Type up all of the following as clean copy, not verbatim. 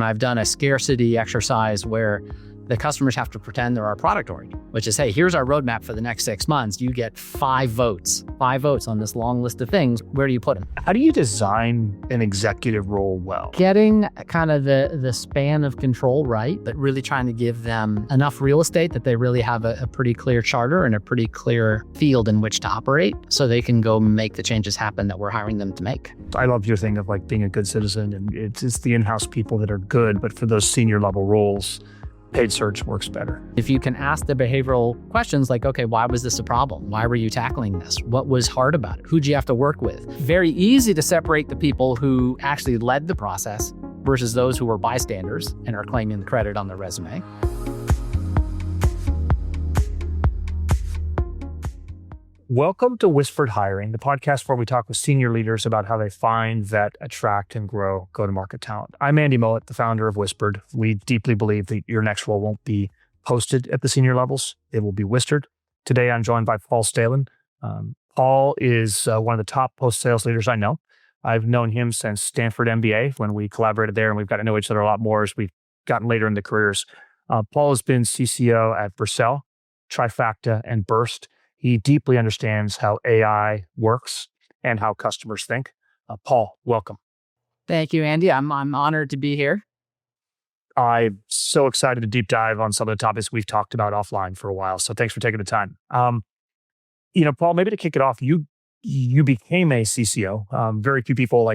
I've done a scarcity exercise where the customers have to pretend they're our product org, which is, hey, here's our roadmap for the next 6 months. You get 5 votes on this long list of things. Where do you put them? How do you design an executive role well? Getting kind of the span of control right, but really trying to give them enough real estate that they really have a pretty clear charter and a pretty clear field in which to operate so they can go make the changes happen that we're hiring them to make. I love your thing of like being a good citizen, and it's the in-house people that are good, but for those senior level roles, paid search works better. If you can ask the behavioral questions like, okay, why was this a problem? Why were you tackling this? What was hard about it? Who'd you have to work with? Very easy to separate the people who actually led the process versus those who were bystanders and are claiming the credit on their resume. Welcome to Whispered Hiring, the podcast where we talk with senior leaders about how they find, vet, attract, and grow go-to-market talent. I'm Andy Mullet, the founder of Whispered. We deeply believe that your next role won't be posted at the senior levels. It will be whispered. Today, I'm joined by Paul Staelin. Paul is one of the top post-sales leaders I know. I've known him since Stanford MBA when we collaborated there, and we've got to know each other a lot more as we've gotten later in the careers. Paul has been CCO at Vercel, Trifacta, and Burst. He deeply understands how AI works and how customers think. Paul, welcome. Thank you, Andy. I'm honored to be here. I'm so excited to deep dive on some of the topics we've talked about offline for a while. So thanks for taking the time. Paul, maybe to kick it off, you became a CCO. Very few people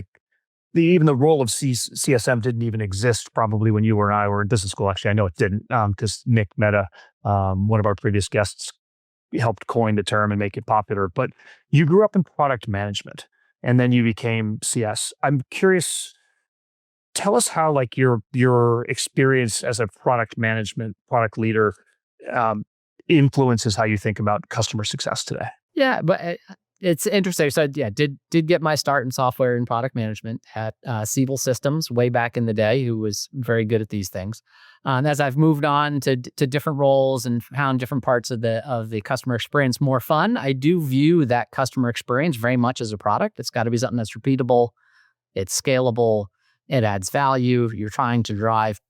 even the role of CSM didn't even exist probably when you and I were in business school. Actually, I know it didn't because Nick Mehta, one of our previous guests, helped coin the term and make it popular. But you grew up in product management and then you became CS. I'm curious, tell us how your experience as a product leader influences how you think about customer success today. Yeah, but it's interesting. So yeah, did get my start in software and product management at Siebel Systems way back in the day, who was very good at these things. And as I've moved on to different roles and found different parts of the customer experience more fun, I do view that customer experience very much as a product. It's got to be something that's repeatable, it's scalable, it adds value. You're trying to drive,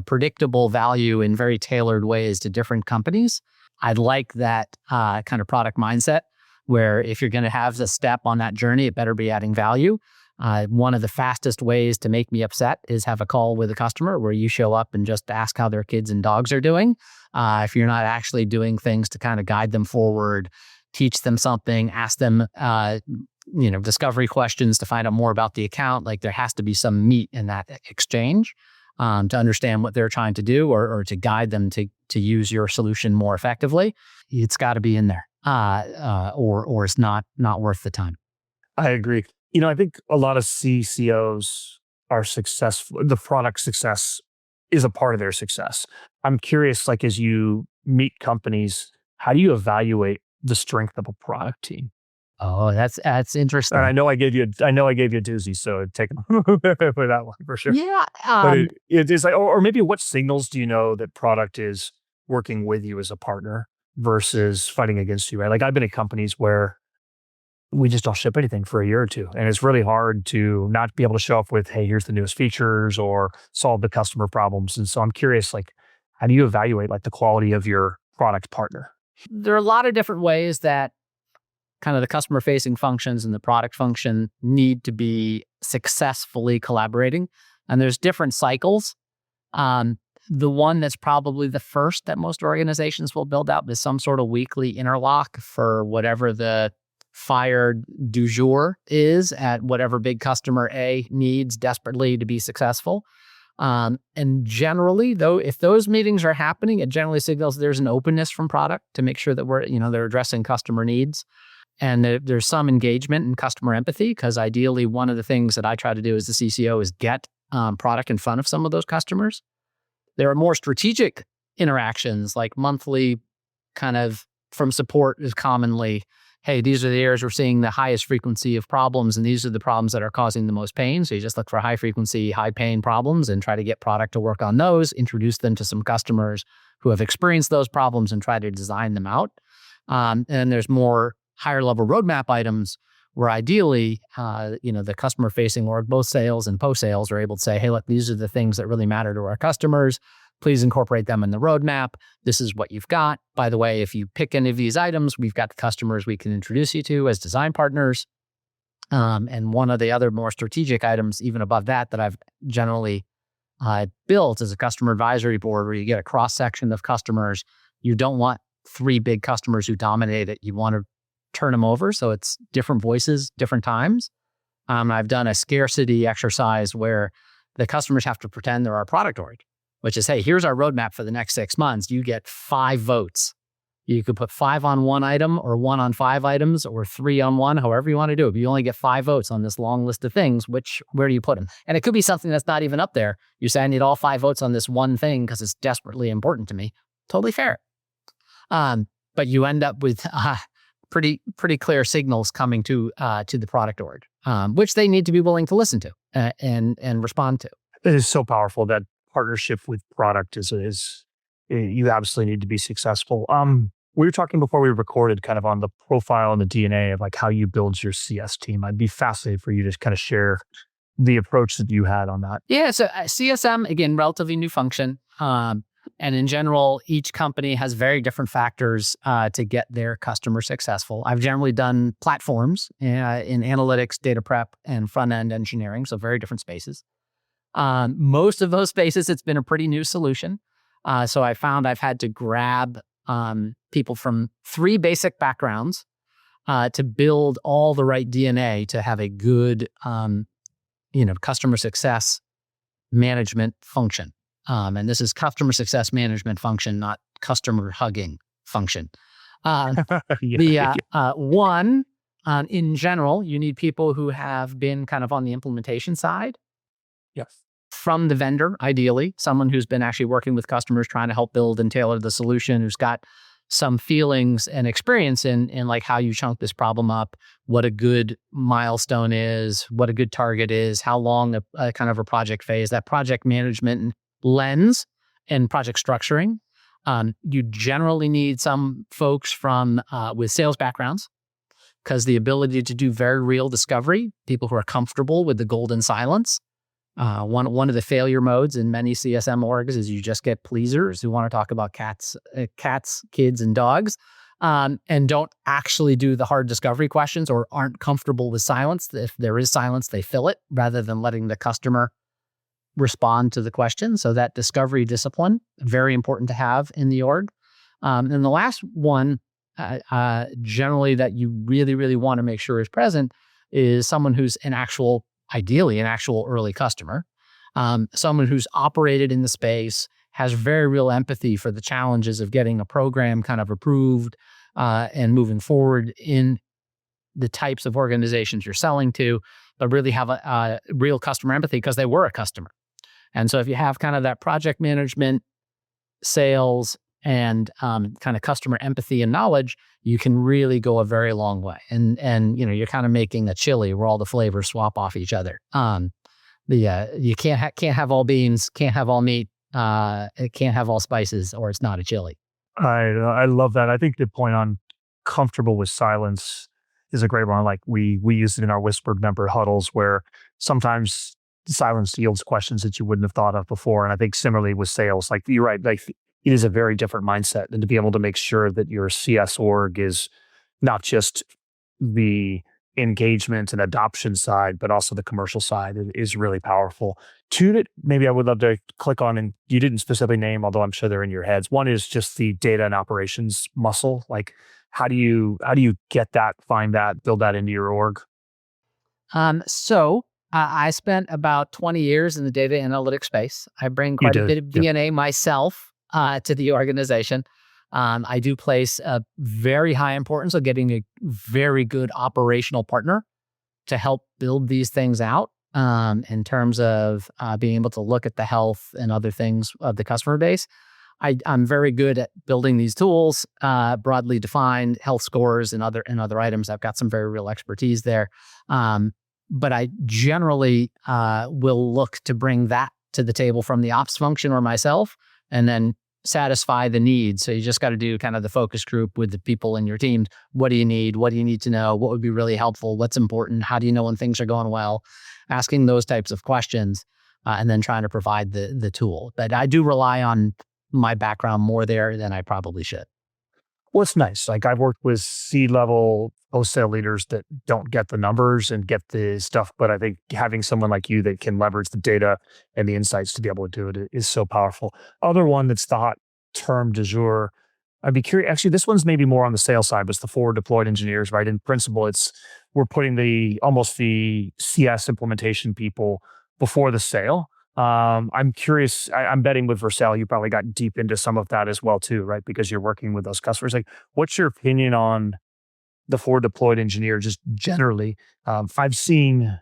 predictable value in very tailored ways to different companies. I like that kind of product mindset, where if you're going to have the step on that journey, it better be adding value. One of the fastest ways to make me upset is have a call with a customer where you show up and just ask how their kids and dogs are doing. If you're not actually doing things to kind of guide them forward, teach them something, ask them, discovery questions to find out more about the account, there has to be some meat in that exchange to understand what they're trying to do or to guide them to use your solution more effectively. It's got to be in there. Or it's not worth the time. I agree. I think a lot of CCOs are successful. The product success is a part of their success. I'm curious, as you meet companies, how do you evaluate the strength of a product team? Oh, that's interesting. And I know I gave you a doozy, so take for that one for sure. Yeah, but it is or maybe what signals do you know that product is working with you as a partner versus fighting against you, right? I've been at companies where we just don't ship anything for a year or two. And it's really hard to not be able to show up with, hey, here's the newest features or solve the customer problems. And so I'm curious, how do you evaluate the quality of your product partner? There are a lot of different ways that kind of the customer facing functions and the product function need to be successfully collaborating. And there's different cycles. The one that's probably the first that most organizations will build out is some sort of weekly interlock for whatever the fire du jour is at whatever big customer A needs desperately to be successful. And generally, though, if those meetings are happening, it generally signals there's an openness from product to make sure that they're addressing customer needs. And there's some engagement and customer empathy, because ideally, one of the things that I try to do as the CCO is get product in front of some of those customers. There are more strategic interactions, like monthly kind of from support is commonly, hey, these are the areas we're seeing the highest frequency of problems, and these are the problems that are causing the most pain. So you just look for high frequency, high pain problems and try to get product to work on those, introduce them to some customers who have experienced those problems and try to design them out. And there's more higher level roadmap items where ideally, the customer facing org, both sales and post sales, are able to say, hey, look, these are the things that really matter to our customers. Please incorporate them in the roadmap. This is what you've got. By the way, if you pick any of these items, we've got the customers we can introduce you to as design partners. And one of the other more strategic items, even above that I've generally built, is a customer advisory board where you get a cross section of customers. You don't want 3 big customers who dominate it. You want to turn them over, so it's different voices, different times. I've done a scarcity exercise where the customers have to pretend they're our product org, which is, hey, here's our roadmap for the next 6 months. You get 5 votes. You could put 5 on one item, or 1 on 5 items, or 3 on 1, however you want to do it. But you only get 5 votes on this long list of things. Where do you put them? And it could be something that's not even up there. You say, I need all 5 votes on this one thing because it's desperately important to me. Totally fair. But you end up with pretty clear signals coming to the product org, which they need to be willing to listen to and respond to. It is so powerful. That partnership with product is you absolutely need to be successful. We were talking before we recorded kind of on the profile and the DNA of like how you build your CS team. I'd be fascinated for you to kind of share the approach that you had on that. Yeah. So CSM, again, relatively new function. And in general, each company has very different factors to get their customer successful. I've generally done platforms in analytics, data prep, and front-end engineering, so very different spaces. Most of those spaces, it's been a pretty new solution. So I found I've had to grab people from 3 basic backgrounds to build all the right DNA to have a good customer success management function. And this is customer success management function, not customer hugging function. One, in general, you need people who have been kind of on the implementation side. Yes. From the vendor, ideally, someone who's been actually working with customers, trying to help build and tailor the solution, who's got some feelings and experience in like how you chunk this problem up, what a good milestone is, what a good target is, how long a kind of a project phase, that project management lens and project structuring. You generally need some folks from with sales backgrounds, because the ability to do very real discovery, people who are comfortable with the golden silence. One of the failure modes in many CSM orgs is you just get pleasers who want to talk about cats, kids, and dogs, and don't actually do the hard discovery questions, or aren't comfortable with silence. If there is silence, they fill it rather than letting the customer respond to the question. So that discovery discipline, very important to have in the org. And the last one, generally that you really, really want to make sure is present, is someone who's ideally an actual early customer, someone who's operated in the space, has very real empathy for the challenges of getting a program kind of approved and moving forward in the types of organizations you're selling to, but really have a real customer empathy because they were a customer. And so if you have kind of that project management, sales, and kind of customer empathy and knowledge, you can really go a very long way. And you're kind of making a chili where all the flavors swap off each other. You can't have all beans, can't have all meat, it can't have all spices, or it's not a chili. I love that. I think the point on comfortable with silence is a great one. Like we use it in our whispered member huddles, where sometimes silence yields questions that you wouldn't have thought of before. And I think similarly with sales, like you're right, like it is a very different mindset, and to be able to make sure that your CS org is not just the engagement and adoption side, but also the commercial side is really powerful. Two that maybe I would love to click on, and you didn't specifically name, although I'm sure they're in your heads. One is just the data and operations muscle. Like how do you get that, find that, build that into your org? I spent about 20 years in the data analytics space. I bring quite a bit of DNA myself to the organization. I do place a very high importance of getting a very good operational partner to help build these things out in terms of being able to look at the health and other things of the customer base. I'm very good at building these tools, broadly defined health scores and other items. I've got some very real expertise there. But I generally will look to bring that to the table from the ops function or myself, and then satisfy the needs. So you just got to do kind of the focus group with the people in your team. What do you need? What do you need to know? What would be really helpful? What's important? How do you know when things are going well? Asking those types of questions, and then trying to provide the tool. But I do rely on my background more there than I probably should. Well, it's nice. Like I've worked with C-level post-sale leaders that don't get the numbers and get the stuff, but I think having someone like you that can leverage the data and the insights to be able to do it is so powerful. Other one that's the hot term du jour. I'd be curious. Actually, this one's maybe more on the sales side, but it's the forward deployed engineers, right? In principle, it's we're putting almost the CS implementation people before the sale. I'm curious. I'm betting with Vercel, you probably got deep into some of that as well too, right? Because you're working with those customers. Like, what's your opinion on the forward deployed engineer just generally? I've seen,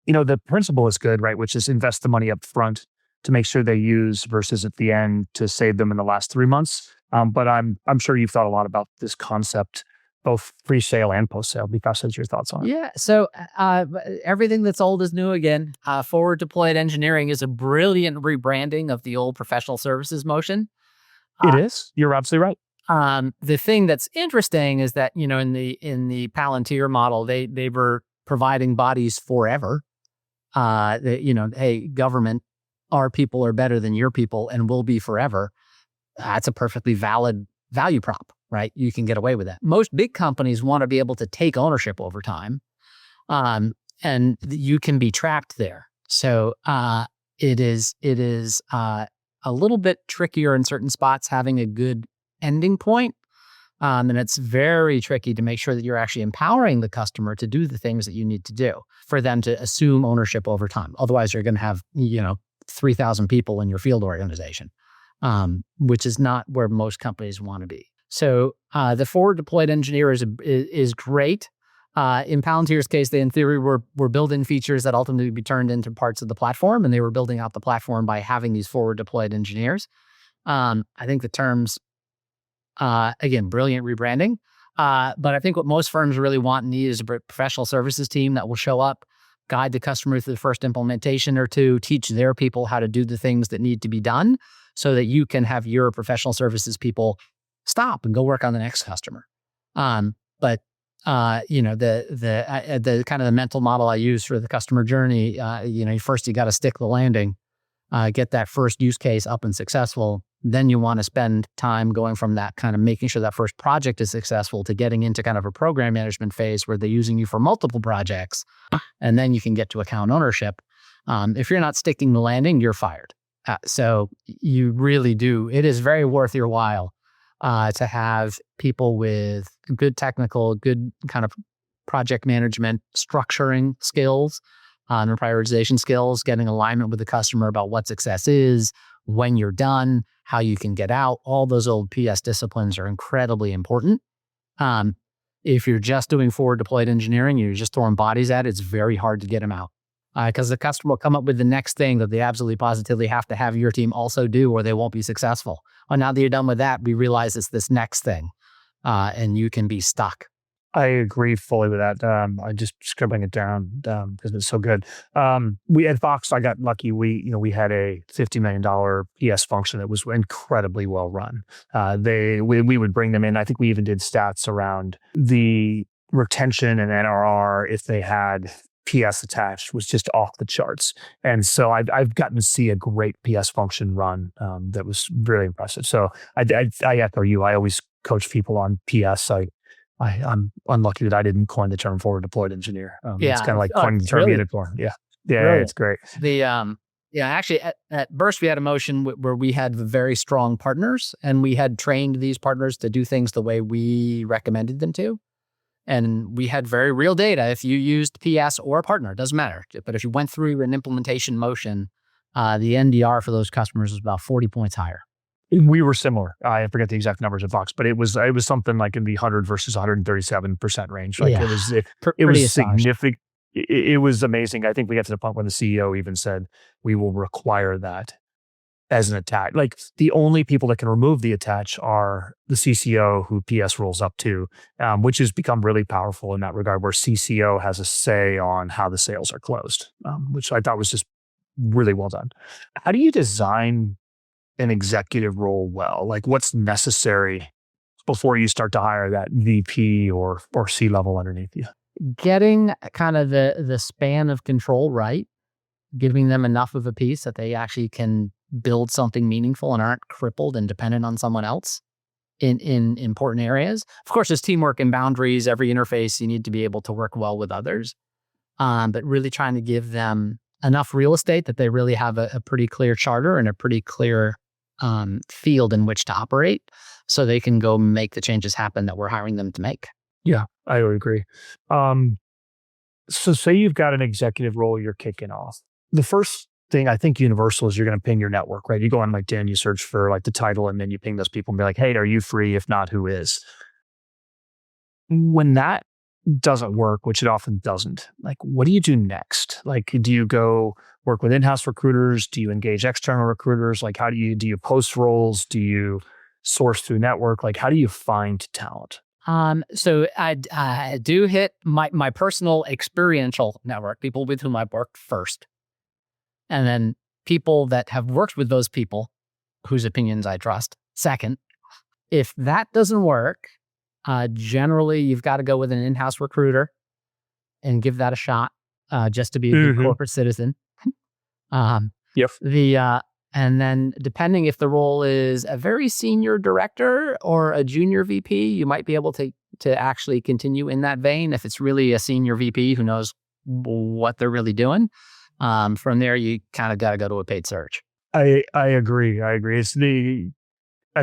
the principle is good, right? Which is invest the money up front to make sure they use versus at the end to save them in the last 3 months. But I'm sure you've thought a lot about this concept, both pre-sale and post-sale. Vikas, what's your thoughts on it? Yeah. So everything that's old is new again. Forward deployed engineering is a brilliant rebranding of the old professional services motion. It is. You're absolutely right. The thing that's interesting is that, in the Palantir model, they were providing bodies forever. Hey, government, our people are better than your people and will be forever. That's a perfectly valid value prop, right? You can get away with that. Most big companies want to be able to take ownership over time, and you can be trapped there. So it is a little bit trickier in certain spots having a good ending point. And it's very tricky to make sure that you're actually empowering the customer to do the things that you need to do for them to assume ownership over time. Otherwise, you're going to have, 3,000 people in your field organization, which is not where most companies want to be. So the forward deployed engineer is great. In Palantir's case, they in theory were building features that ultimately be turned into parts of the platform, and they were building out the platform by having these forward deployed engineers. I think the terms, again, brilliant rebranding. But I think what most firms really want and need is a professional services team that will show up, guide the customer through the first implementation or two, teach their people how to do the things that need to be done so that you can have your professional services people stop and go work on the next customer. But the kind of the mental model I use for the customer journey, first you got to stick the landing, get that first use case up and successful. Then you want to spend time going from that kind of making sure that first project is successful to getting into kind of a program management phase where they're using you for multiple projects. And then you can get to account ownership. If you're not sticking the landing, you're fired. So you really do. It is very worth your while to have people with good technical, good kind of project management, structuring skills, and prioritization skills, getting alignment with the customer about what success is, when you're done, how you can get out. All those old PS disciplines are incredibly important. If you're just doing forward deployed engineering, you're just throwing bodies at it, it's very hard to get them out. Because the customer will come up with the next thing that they absolutely positively have to have your team also do, or they won't be successful. Well, now that you're done with that, we realize it's this next thing, and you can be stuck. I agree fully with that. I just scribbling it down because it's so good. We at Fox, I got lucky. We had a $50 million PS function that was incredibly well run. We would bring them in. I think we even did stats around the retention and NRR if they had PS attached was just off the charts. And so I've gotten to see a great PS function run that was really impressive. So I echo you. I always coach people on PS. I'm unlucky that I didn't coin the term forward deployed engineer. It's kind of like coining the term unicorn. Yeah. Brilliant. It's great. Actually at Burst, we had a motion where we had very strong partners and we had trained these partners to do things the way we recommended them to. And we had very real data. If you used PS or a partner, it doesn't matter. But if you went through an implementation motion, the NDR for those customers was about 40 points higher. We were similar. I forget the exact numbers at Fox, but it was something like in the 100 versus 137% range. Like it was significant. It was amazing. I think we got to the point when the CEO even said, we will require that as an attach. Like the only people that can remove the attach are the CCO who PS rolls up to, which has become really powerful in that regard, where CCO has a say on how the sales are closed, which I thought was just really well done. How do you design an executive role well? Like what's necessary before you start to hire that VP or C-level underneath you? Getting kind of the span of control right, giving them enough of a piece that they actually can build something meaningful and aren't crippled and dependent on someone else in important areas. Of course, there's teamwork and boundaries. Every interface, you need to be able to work well with others. But really trying to give them enough real estate that they really have a pretty clear charter and a pretty clear field in which to operate so they can go make the changes happen that we're hiring them to make. Yeah, I would agree. So say you've got an executive role you're kicking off. The first thing I think universal is you're going to ping your network, right? You go on LinkedIn, you search for like the title, and then you ping those people and be like, hey, are you free? If not, who is? When that doesn't work, which it often doesn't, like, what do you do next? Like, do you go work with in-house recruiters? Do you engage external recruiters? Like, do you post roles? Do you source through network? Like, how do you find talent? So I do hit my personal experiential network, people with whom I've worked first. And then people that have worked with those people whose opinions I trust second. If that doesn't work, generally you've got to go with an in-house recruiter and give that a shot, just to be a good corporate citizen. Yep. And then depending if the role is a very senior director or a junior VP, you might be able to actually continue in that vein. If it's really a senior VP who knows what they're really doing, from there you kind of got to go to a paid search. I agree. I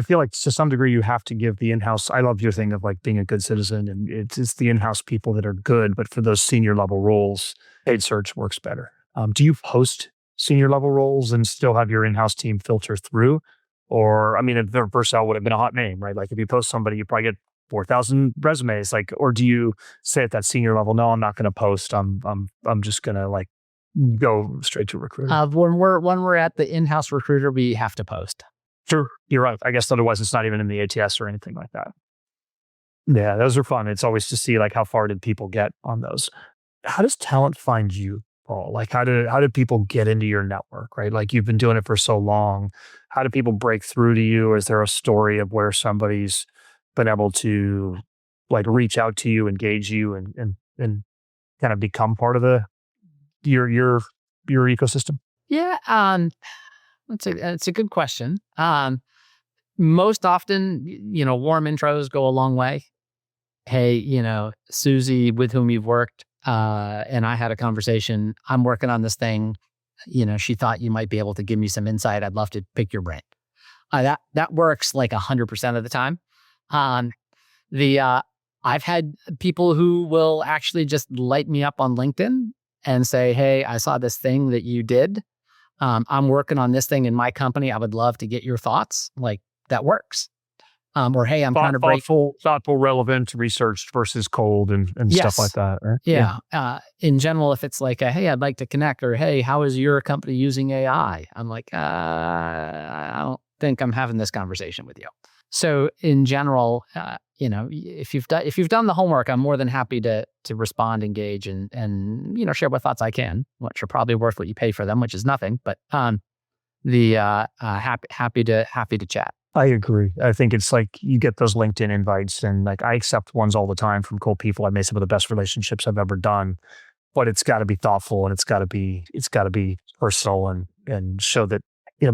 feel like to some degree you have to give the in-house. I love your thing of like being a good citizen, and it's the in-house people that are good. But for those senior level roles, paid search works better. Do you post senior level roles and still have your in-house team filter through? Or, I mean, if their Vercel would have been a hot name, right? Like if you post somebody, you probably get 4,000 resumes. Like, or do you say at that senior level, no, I'm not going to post. I'm just going to like go straight to recruiter. When we're at the in-house recruiter, we have to post. Sure, you're right. I guess otherwise it's not even in the ATS or anything like that. Yeah, those are fun. It's always to see like how far did people get on those. How does talent find you, Paul? Like how did people get into your network, right? Like you've been doing it for so long. How do people break through to you? Is there a story of where somebody's been able to like reach out to you, engage you, and kind of become part of your ecosystem? Yeah, it's a good question. Most often, warm intros go a long way. Hey, Susie, with whom you've worked, and I had a conversation. I'm working on this thing. She thought you might be able to give me some insight. I'd love to pick your brain. That works like 100% of the time. I've had people who will actually just light me up on LinkedIn and say, hey, I saw this thing that you did. I'm working on this thing in my company. I would love to get your thoughts. Like that works. Or, hey, I'm trying to break. Thoughtful, relevant, researched versus cold and Yes. stuff like that. Right? Yeah. In general, if it's like, hey, I'd like to connect, or, hey, how is your company using AI? I'm like, I don't think I'm having this conversation with you. So in general, if you've done the homework, I'm more than happy to respond, engage, and share what thoughts I can, which are probably worth what you pay for them, which is nothing. But happy to chat. I agree. I think it's like you get those LinkedIn invites, and like I accept ones all the time from cool people. I've made some of the best relationships I've ever done, but it's got to be thoughtful and it's got to be personal and show that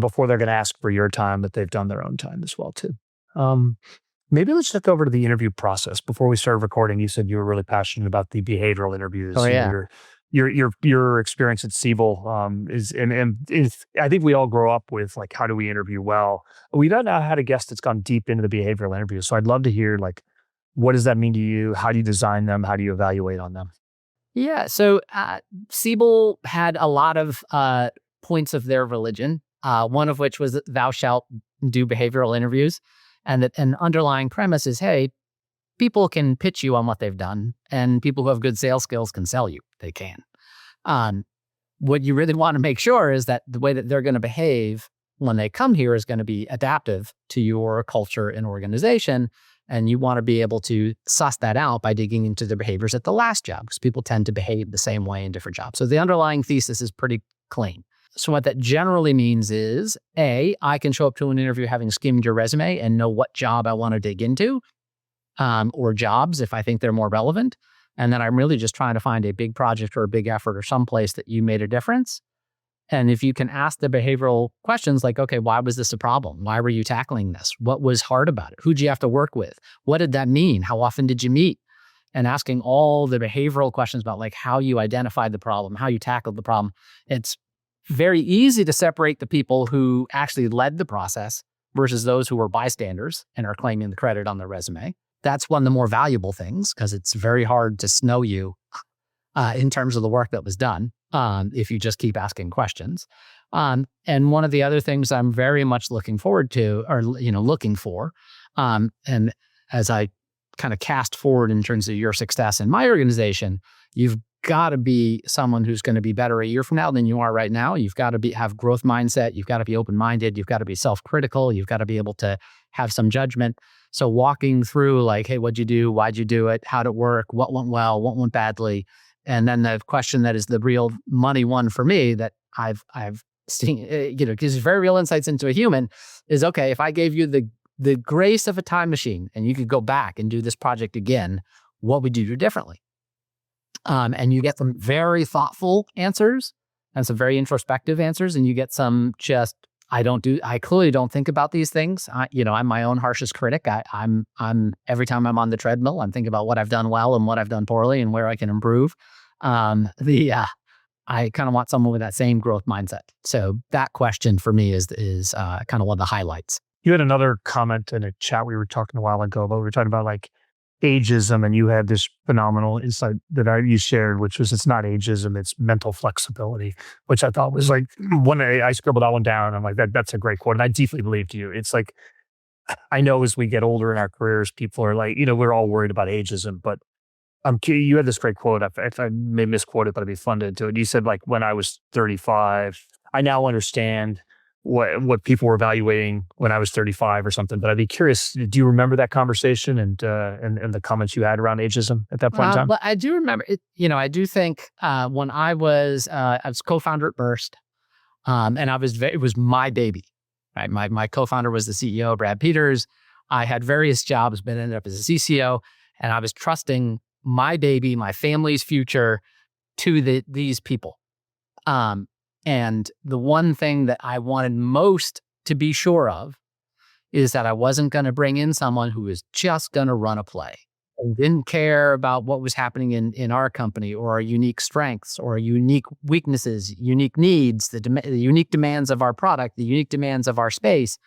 before they're going to ask for your time that they've done their own time as well too. Maybe let's shift over to the interview process. Before we started recording, you said you were really passionate about the behavioral interviews. Oh yeah. Your experience at Siebel is I think we all grow up with like, how do we interview well? We don't know how to guest that's gone deep into the behavioral interview. So I'd love to hear like, what does that mean to you? How do you design them? How do you evaluate on them? Yeah. So Siebel had a lot of points of their religion. One of which was that thou shalt do behavioral interviews, and that an underlying premise is, hey, people can pitch you on what they've done, and people who have good sales skills can sell you. They can. What you really want to make sure is that the way that they're going to behave when they come here is going to be adaptive to your culture and organization. And you want to be able to suss that out by digging into their behaviors at the last job, because people tend to behave the same way in different jobs. So the underlying thesis is pretty clean. So what that generally means is, A, I can show up to an interview having skimmed your resume and know what job I want to dig into, or jobs if I think they're more relevant. And then I'm really just trying to find a big project or a big effort or someplace that you made a difference. And if you can ask the behavioral questions like, okay, why was this a problem? Why were you tackling this? What was hard about it? Who'd you have to work with? What did that mean? How often did you meet? And asking all the behavioral questions about like how you identified the problem, how you tackled the problem. It's very easy to separate the people who actually led the process versus those who were bystanders and are claiming the credit on their resume. That's one of the more valuable things because it's very hard to snow you in terms of the work that was done if you just keep asking questions. And one of the other things I'm very much looking forward to, or looking for, and as I kind of cast forward in terms of your success in my organization, you've got to be someone who's going to be better a year from now than you are right now. You've got to have growth mindset. You've got to be open-minded. You've got to be self-critical. You've got to be able to have some judgment. So walking through like, hey, what'd you do? Why'd you do it? How'd it work? What went well? What went badly? And then the question that is the real money one for me that I've seen, gives very real insights into a human is, okay, if I gave you the grace of a time machine and you could go back and do this project again, what would you do differently? And you get some very thoughtful answers and some very introspective answers, and you get some just, I clearly don't think about these things. I'm my own harshest critic. I'm every time I'm on the treadmill, I'm thinking about what I've done well and what I've done poorly and where I can improve. I kind of want someone with that same growth mindset. So that question for me is kind of one of the highlights. You had another comment in a chat we were talking a while ago, but we were talking about like ageism, and you had this phenomenal insight that you shared, which was it's not ageism, it's mental flexibility, which I thought was like I scribbled that one down. And I'm like, that's a great quote. And I deeply believe you. It's like, I know as we get older in our careers, people are like, we're all worried about ageism, but you had this great quote. If I may misquote it, but it'd be fun to do it. You said like, when I was 35, I now understand what people were evaluating when I was 35 or something. But I'd be curious, do you remember that conversation and the comments you had around ageism at that point in time? Well, I do remember it. I do think when I was co-founder at Burst, and it was my baby, right? My co-founder was the CEO, Brad Peters. I had various jobs, but ended up as a CCO, and I was trusting my baby, my family's future to these people. And the one thing that I wanted most to be sure of is that I wasn't going to bring in someone who was just going to run a play and didn't care about what was happening in our company or our unique strengths or unique weaknesses, unique needs, the unique demands of our product, the unique demands of our space.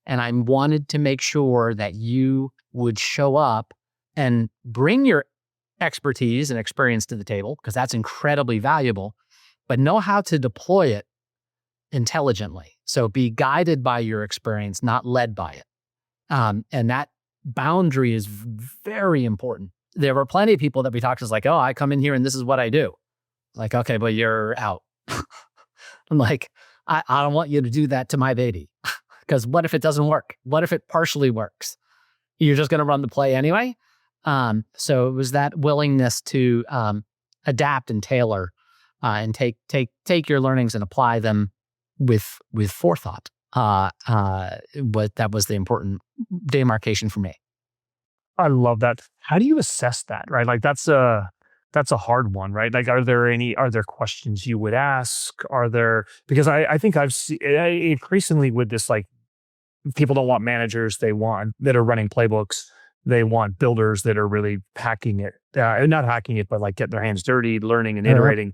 And I wanted to make sure that you would show up and bring your expertise and experience to the table, because that's incredibly valuable, but know how to deploy it intelligently. So be guided by your experience, not led by it. And that boundary is very important. There were plenty of people that we talked to, like, oh, I come in here and this is what I do. Like, okay, but you're out. I'm like, I don't want you to do that to my baby. Because what if it doesn't work? What if it partially works? You're just going to run the play anyway. So it was that willingness to adapt and tailor and take your learnings and apply them with forethought. That was the important demarcation for me. I love that. How do you assess that? Right, like that's a hard one, right? Like, are there questions you would ask? Because I think I've seen increasingly with this, like, people don't want managers that are running playbooks. They want builders that are really hacking it, not hacking it, but like getting their hands dirty, learning and iterating.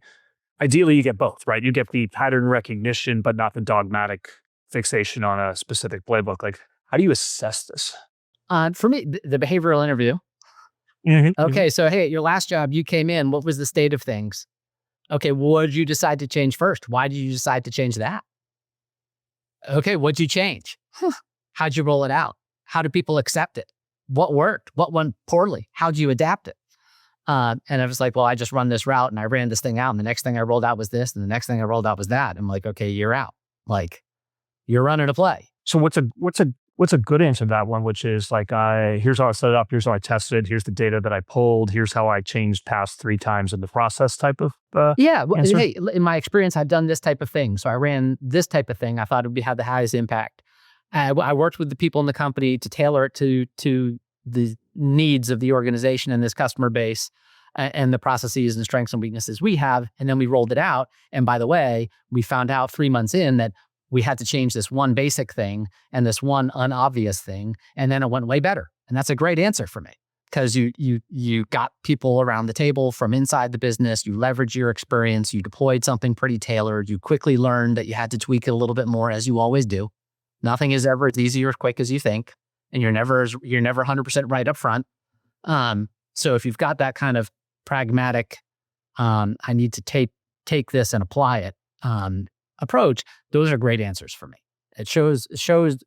Ideally, you get both, right? You get the pattern recognition, but not the dogmatic fixation on a specific playbook. Like, how do you assess this? For me, the behavioral interview. Mm-hmm. Okay, so hey, your last job, you came in. What was the state of things? Okay, what did you decide to change first? Why did you decide to change that? Okay, what'd you change? How'd you roll it out? How do people accept it? What worked? What went poorly? How'd you adapt it? And I was like, well, I just run this route and I ran this thing out. And the next thing I rolled out was this. And the next thing I rolled out was that. I'm like, okay, you're out. Like, you're running a play. So what's a what's a good answer to that one, which is like, here's how I set it up, here's how I tested, here's the data that I pulled, here's how I changed past 3 times in the process type of Yeah. Well, answer? hey, in my experience, I've done this type of thing. So I ran this type of thing. I thought it would have the highest impact. I worked with the people in the company to tailor it to the needs of the organization and this customer base and the processes and strengths and weaknesses we have. And then we rolled it out. And by the way, we found out 3 months in that we had to change this one basic thing and this one unobvious thing. And then it went way better. And that's a great answer for me because you got people around the table from inside the business. You leveraged your experience. You deployed something pretty tailored. You quickly learned that you had to tweak it a little bit more, as you always do. Nothing is ever as easy or as quick as you think, and you're never 100% right up front. So if you've got that kind of pragmatic, I need to take this and apply it approach, those are great answers for me. It shows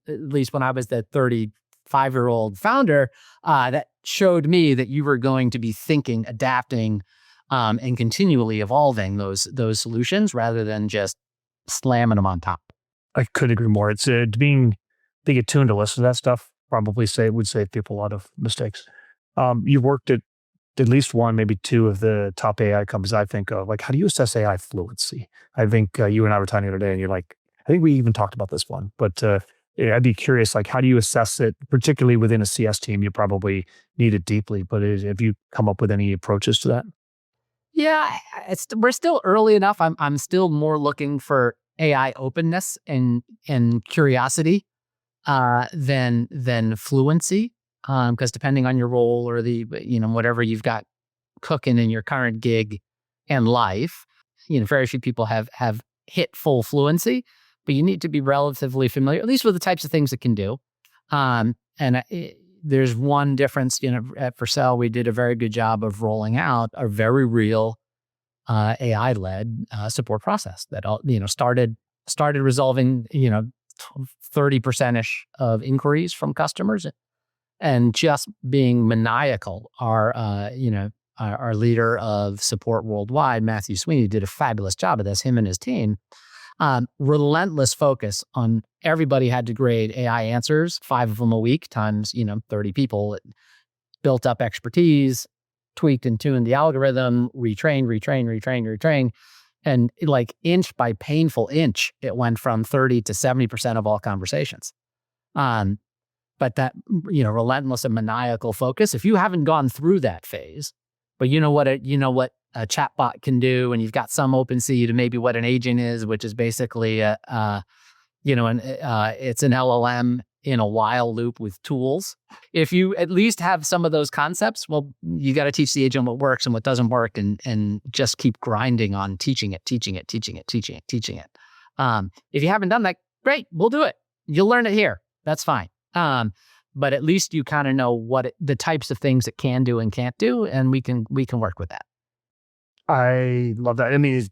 at least when I was the 35-year-old founder, that showed me that you were going to be thinking, adapting, and continually evolving those solutions rather than just slamming them on top. I couldn't agree more. It's being attuned to listen to that stuff would save people a lot of mistakes. You've worked at least one, maybe 2 of the top AI companies I think of. Like, how do you assess AI fluency? I think you and I were talking the other day, and you're like, I think we even talked about this one, but yeah, I'd be curious, like, how do you assess it, particularly within a CS team? You probably need it deeply, but have you come up with any approaches to that? Yeah, we're still early enough. I'm still more looking for AI openness and curiosity than fluency. Because depending on your role or whatever you've got cooking in your current gig and life, very few people have hit full fluency, but you need to be relatively familiar, at least with the types of things it can do. There's one difference, at Vercel, we did a very good job of rolling out a very real AI-led support process that started resolving 30%-ish of inquiries from customers, and just being maniacal. Our leader of support worldwide, Matthew Sweeney, did a fabulous job of this. Him and his team, relentless focus on everybody had to grade AI answers, 5 of them a week times 30 people. It built up expertise, tweaked and tuned the algorithm, retrain. And like inch by painful inch, it went from 30 to 70% of all conversations. But that, relentless and maniacal focus, if you haven't gone through that phase, but you know what a chatbot can do, and you've got some OpenSea to maybe what an agent is, which is basically it's an LLM in a while loop with tools. If you at least have some of those concepts, well, you got to teach the agent what works and what doesn't work, and just keep grinding on teaching it. If you haven't done that, great, we'll do it. You'll learn it here. That's fine. But at least you kind of know the types of things it can do and can't do, and we can work with that. I love that. I mean,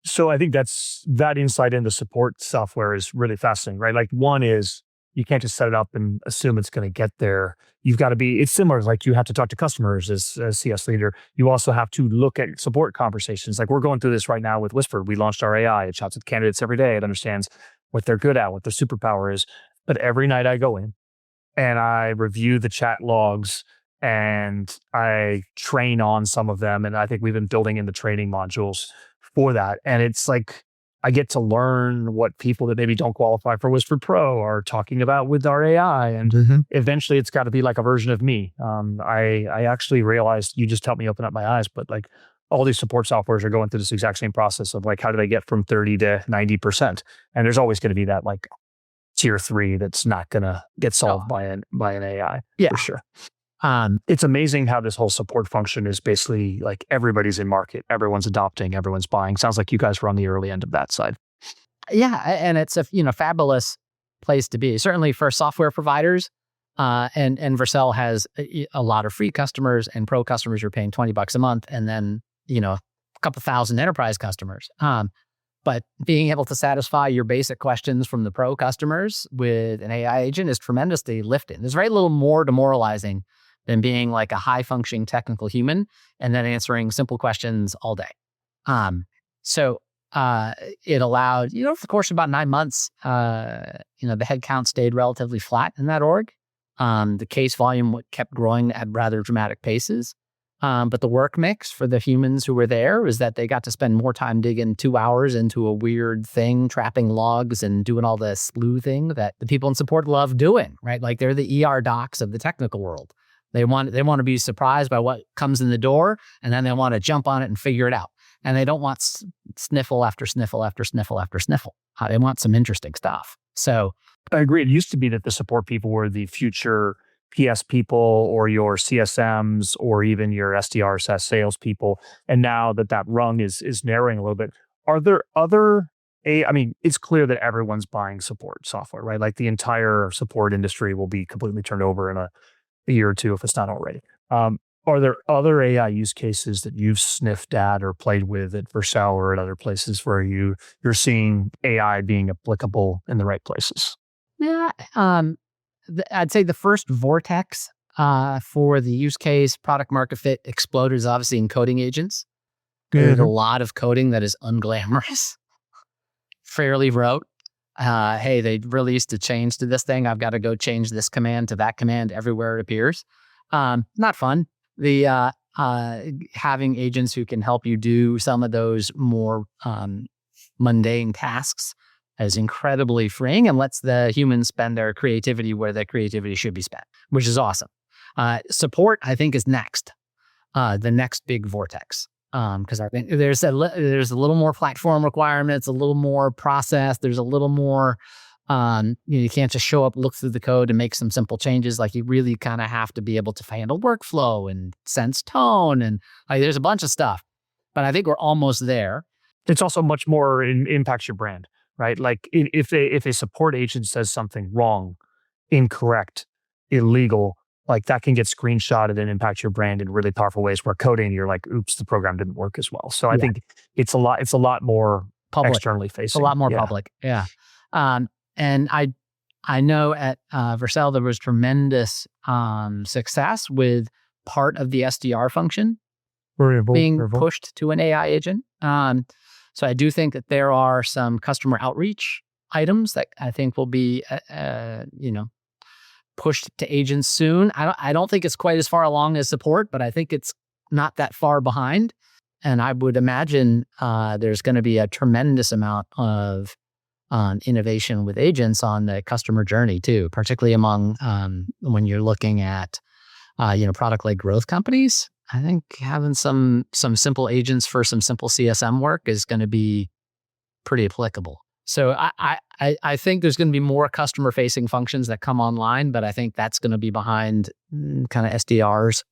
so I think that insight into support software is really fascinating, right? Like, one is you can't just set it up and assume it's going to get there. You've got to it's similar. Like, you have to talk to customers as a CS leader. You also have to look at support conversations. Like, we're going through this right now with Whisper. We launched our AI. It chats with candidates every day. It understands what they're good at, what their superpower is. But every night I go in and I review the chat logs and I train on some of them. And I think we've been building in the training modules for that. And it's like, I get to learn what people that maybe don't qualify for Whisper Pro are talking about with our AI. And eventually it's got to be like a version of me. I actually realized, you just helped me open up my eyes, but like, all these support softwares are going through this exact same process of like, how do they get from 30 to 90%? And there's always going to be that like tier 3 that's not going to get solved by an AI, for sure. It's amazing how this whole support function is basically like everybody's in market, everyone's adopting, everyone's buying. Sounds like you guys were on the early end of that side. Yeah, and it's a fabulous place to be. Certainly for software providers, and Vercel has a lot of free customers and pro customers. You're paying $20 a month, and then a couple thousand enterprise customers. But being able to satisfy your basic questions from the pro customers with an AI agent is tremendously lifting. There's very little more demoralizing than being like a high-functioning technical human and then answering simple questions all day. So it allowed, over the course of about 9 months, the headcount stayed relatively flat in that org. The case volume kept growing at rather dramatic paces. But the work mix for the humans who were there was that they got to spend more time digging 2 hours into a weird thing, trapping logs and doing all the sleuthing that the people in support love doing, right? Like they're the ER docs of the technical world. They want to be surprised by what comes in the door, and then they want to jump on it and figure it out. And they don't want sniffle after sniffle after sniffle after sniffle. They want some interesting stuff. So I agree. It used to be that the support people were the future PS people or your CSMs or even your SDR sales people. And now that rung is narrowing a little bit. Are there other, it's clear that everyone's buying support software, right? Like the entire support industry will be completely turned over in a year or two if it's not already. Are there other AI use cases that you've sniffed at or played with at Vercel or at other places where you're seeing AI being applicable in the right places? Yeah, I'd say the first vortex for the use case product market fit exploded is obviously in coding agents. There's a lot of coding that is unglamorous, fairly rote. Hey, they released a change to this thing. I've got to go change this command to that command everywhere it appears. Not fun. The having agents who can help you do some of those more mundane tasks is incredibly freeing and lets the humans spend their creativity where their creativity should be spent, which is awesome. Support, I think, is next, the next big vortex. Because I think there's a little more platform requirements, a little more process. There's a little more, you can't just show up, look through the code and make some simple changes. Like you really kind of have to be able to handle workflow and sense tone. And there's a bunch of stuff, but I think we're almost there. It's also much more impacts your brand, right? Like if a support agent says something wrong, incorrect, illegal, like that can get screenshotted and impact your brand in really powerful ways where coding, you're like, oops, the program didn't work as well. So I think it's a lot more public. Externally facing. It's a lot more public. Yeah. And I know at Vercel, there was tremendous success with part of the SDR function being pushed to an AI agent. So I do think that there are some customer outreach items that I think will be, pushed to agents soon. I don't think it's quite as far along as support, but I think it's not that far behind. And I would imagine there's going to be a tremendous amount of innovation with agents on the customer journey too, particularly among when you're looking at product-led growth companies. I think having some simple agents for some simple CSM work is going to be pretty applicable. So I think there's going to be more customer-facing functions that come online, but I think that's going to be behind kind of SDRs,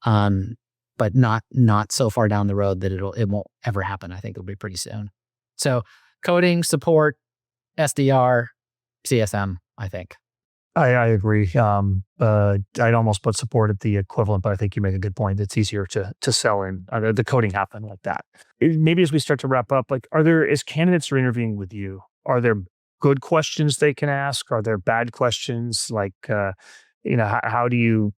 but not so far down the road that it won't ever happen. I think it'll be pretty soon. So coding, support, SDR, CSM, I think. I agree. I'd almost put support at the equivalent, but I think you make a good point. It's easier to sell in the coding happen like that. Maybe as we start to wrap up, like, as candidates are interviewing with you, are there good questions they can ask? Are there bad questions? Like, how do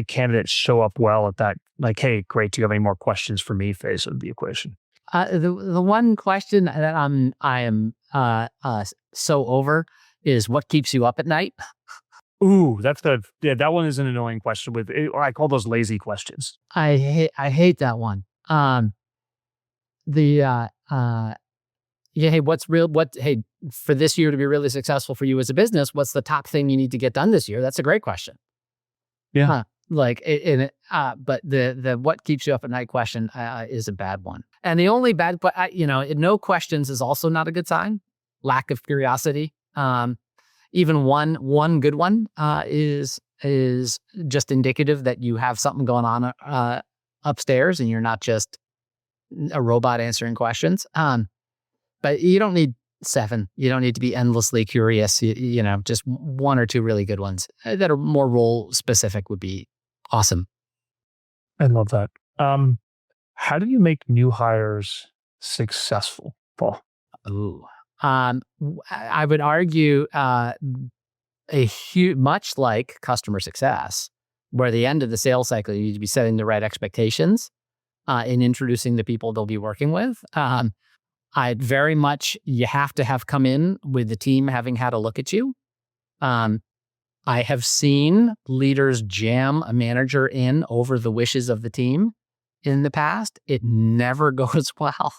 candidates show up well at that? Like, hey, great. Do you have any more questions for me? Phase of the equation. The one question that I am so over is what keeps you up at night? Ooh, that's good. Yeah, that one is an annoying question. I call those lazy questions. I hate that one. Hey, for this year to be really successful for you as a business, what's the top thing you need to get done this year? That's a great question. Yeah. But the what keeps you up at night question is a bad one. And the only bad, no questions is also not a good sign. Lack of curiosity. Even one good one is just indicative that you have something going on upstairs and you're not just a robot answering questions. But you don't need 7. You don't need to be endlessly curious. Just 1 or 2 really good ones that are more role specific would be awesome. I love that. How do you make new hires successful, Paul? Ooh. I would argue much like customer success, where at the end of the sales cycle, you need to be setting the right expectations in introducing the people they'll be working with. I very much, you have to have come in with the team having had a look at you. I have seen leaders jam a manager in over the wishes of the team in the past. It never goes well.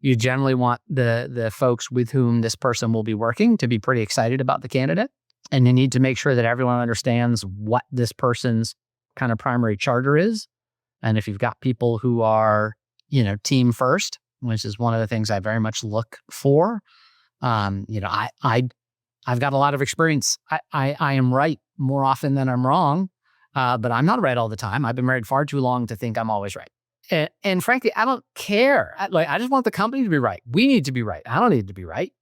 You generally want the folks with whom this person will be working to be pretty excited about the candidate. And you need to make sure that everyone understands what this person's kind of primary charter is. And if you've got people who are, team first, which is one of the things I very much look for, I've got a lot of experience. I am right more often than I'm wrong, but I'm not right all the time. I've been married far too long to think I'm always right. And frankly, I don't care. I just want the company to be right. We need to be right. I don't need to be right.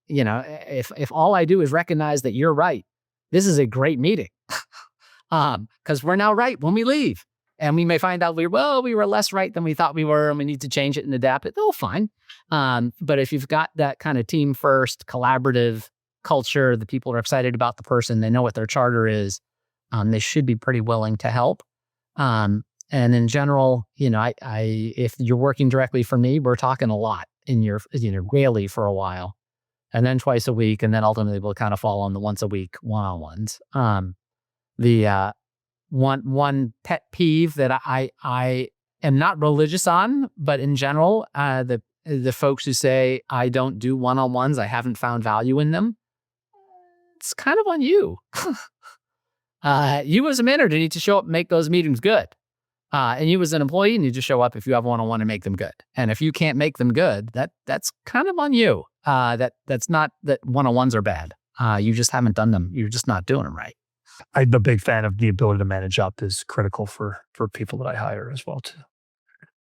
If all I do is recognize that you're right, this is a great meeting. Because we're now right when we leave. And we may find out we were less right than we thought we were, and we need to change it and adapt it. Oh, fine. But if you've got that kind of team first, collaborative culture, the people are excited about the person, they know what their charter is, they should be pretty willing to help. And in general, if you're working directly for me, we're talking a lot in your, daily for a while, and then twice a week, and then ultimately we'll kind of fall on the once a week one-on-ones. The one pet peeve that I am not religious on, but in general, the folks who say I don't do one-on-ones, I haven't found value in them, it's kind of on you. You as a manager need to show up and make those meetings good. And you as an employee need to show up if you have one-on-one and make them good. And if you can't make them good, that's kind of on you. That's not that one-on-ones are bad. You just haven't done them. You're just not doing them right. I'm a big fan of the ability to manage up is critical for people that I hire as well too.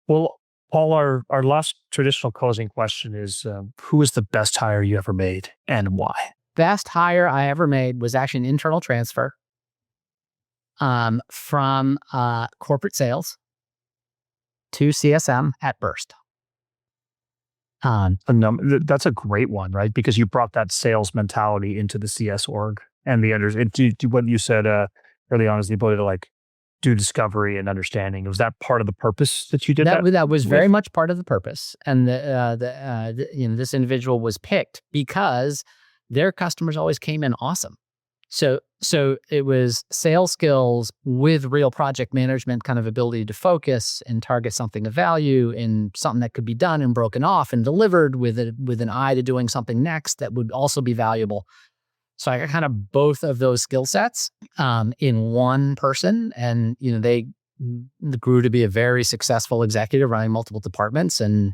Well, Paul, our last traditional closing question is, who is the best hire you ever made and why? Best hire I ever made was actually an internal transfer from corporate sales to CSM at Burst. That's a great one, right? Because you brought that sales mentality into the CS org, and what you said early on is the ability to do discovery and understanding. Was that part of the purpose that you did that? That was very much part of the purpose, and this individual was picked because their customers always came in awesome. So it was sales skills with real project management kind of ability to focus and target something of value in something that could be done and broken off and delivered with an eye to doing something next that would also be valuable. So I got kind of both of those skill sets in one person, and they grew to be a very successful executive running multiple departments and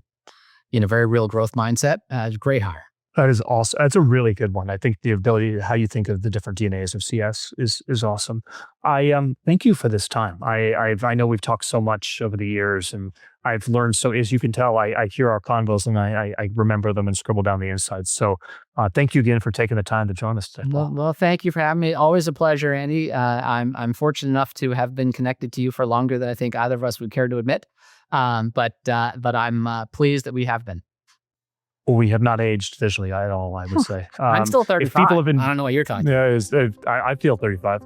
very real growth mindset. Great hire. That is awesome. That's a really good one. I think the ability, how you think of the different DNAs of CS is awesome. I thank you for this time. I know we've talked so much over the years, and I've learned. So as you can tell, I hear our convos and I remember them and scribble down the insights. So thank you again for taking the time to join us today. Well, thank you for having me. Always a pleasure, Andy. I'm fortunate enough to have been connected to you for longer than I think either of us would care to admit. But I'm pleased that we have been. We have not aged visually at all, I would say. I'm still 35. If people have been, I don't know what you're talking about. Yeah, I feel 35.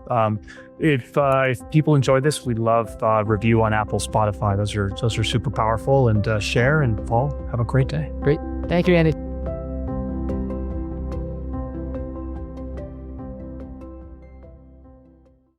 If people enjoy this, we'd love review on Apple, Spotify. Those are super powerful. And share. And Paul, have a great day. Great. Thank you, Andy.